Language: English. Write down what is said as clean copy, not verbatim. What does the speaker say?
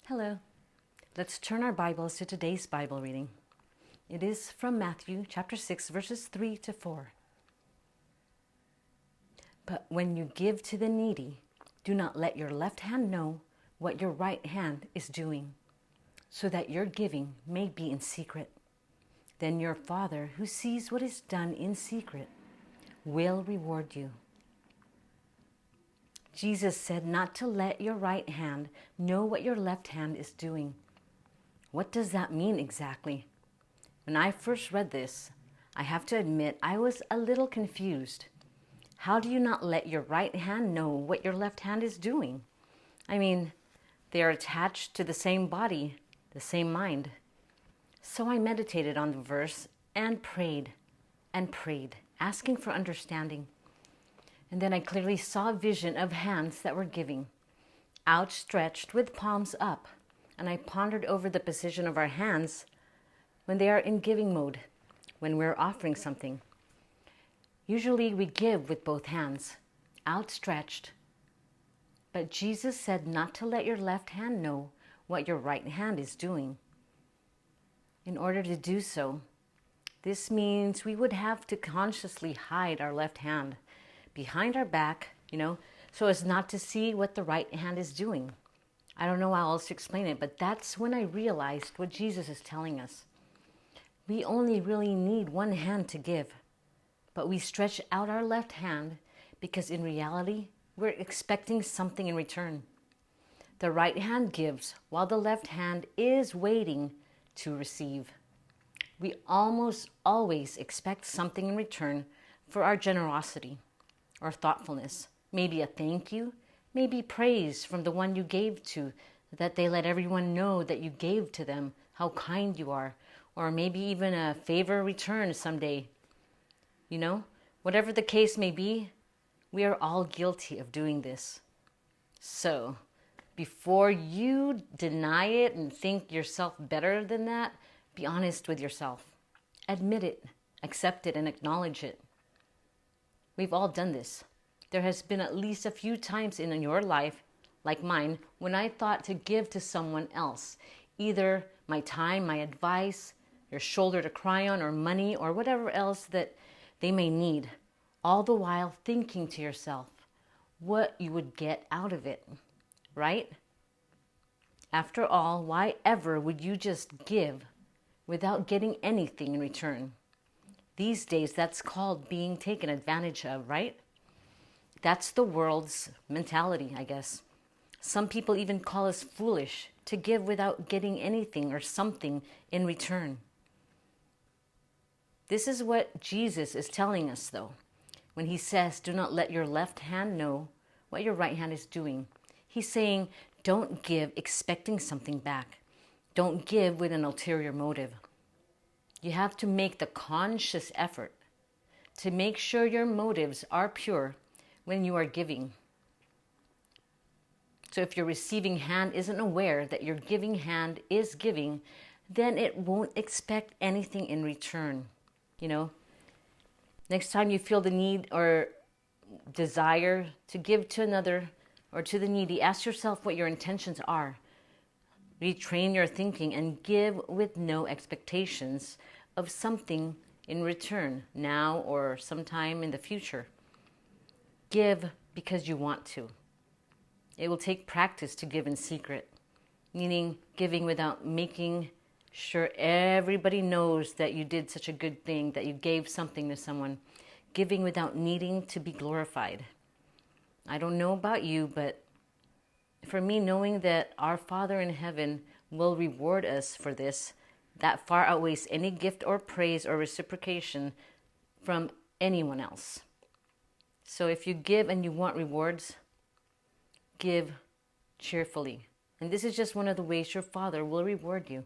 Hello. Let's turn our Bibles to today's Bible reading. It is from Matthew chapter 6, verses 3 to 4. But when you give to the needy, do not let your left hand know what your right hand is doing, so that your giving may be in secret. Then your Father, who sees what is done in secret, will reward you. Jesus said not to let your right hand know what your left hand is doing. What does that mean exactly? When I first read this, I have to admit I was a little confused. How do you not let your right hand know what your left hand is doing? I mean, they are attached to the same body, the same mind. So I meditated on the verse and prayed, asking for understanding. And then I clearly saw a vision of hands that were giving, outstretched with palms up. And I pondered over the position of our hands when they are in giving mode, when we're offering something. Usually we give with both hands, outstretched. But Jesus said not to let your left hand know what your right hand is doing. In order to do so, this means we would have to consciously hide our left hand behind our back, so as not to see what the right hand is doing. I don't know how else to explain it, but that's when I realized what Jesus is telling us. We only really need one hand to give, but we stretch out our left hand because in reality, we're expecting something in return. The right hand gives while the left hand is waiting to receive. We almost always expect something in return for our generosity or thoughtfulness, maybe a thank you, maybe praise from the one you gave to, that they let everyone know that you gave to them, how kind you are, or maybe even a favor return someday. Whatever the case may be, we are all guilty of doing this. So, before you deny it and think yourself better than that, be honest with yourself. Admit it, accept it, and acknowledge it. We've all done this. There has been at least a few times in your life, like mine, when I thought to give to someone else, either my time, my advice, your shoulder to cry on, or money, or whatever else that they may need, all the while thinking to yourself what you would get out of it, right? After all, why ever would you just give without getting anything in return? These days, that's called being taken advantage of, right? That's the world's mentality, I guess. Some people even call us foolish to give without getting anything or something in return. This is what Jesus is telling us, though, when he says, do not let your left hand know what your right hand is doing. He's saying, don't give expecting something back. Don't give with an ulterior motive. You have to make the conscious effort to make sure your motives are pure when you are giving. So if your receiving hand isn't aware that your giving hand is giving, then it won't expect anything in return. Next time you feel the need or desire to give to another or to the needy, ask yourself what your intentions are. Retrain your thinking and give with no expectations of something in return, now or sometime in the future. Give because you want to. It will take practice to give in secret, meaning giving without making sure everybody knows that you did such a good thing, that you gave something to someone. Giving without needing to be glorified. I don't know about you, but for me, knowing that our Father in heaven will reward us for this, that far outweighs any gift or praise or reciprocation from anyone else. So if you give and you want rewards, give cheerfully. And this is just one of the ways your Father will reward you.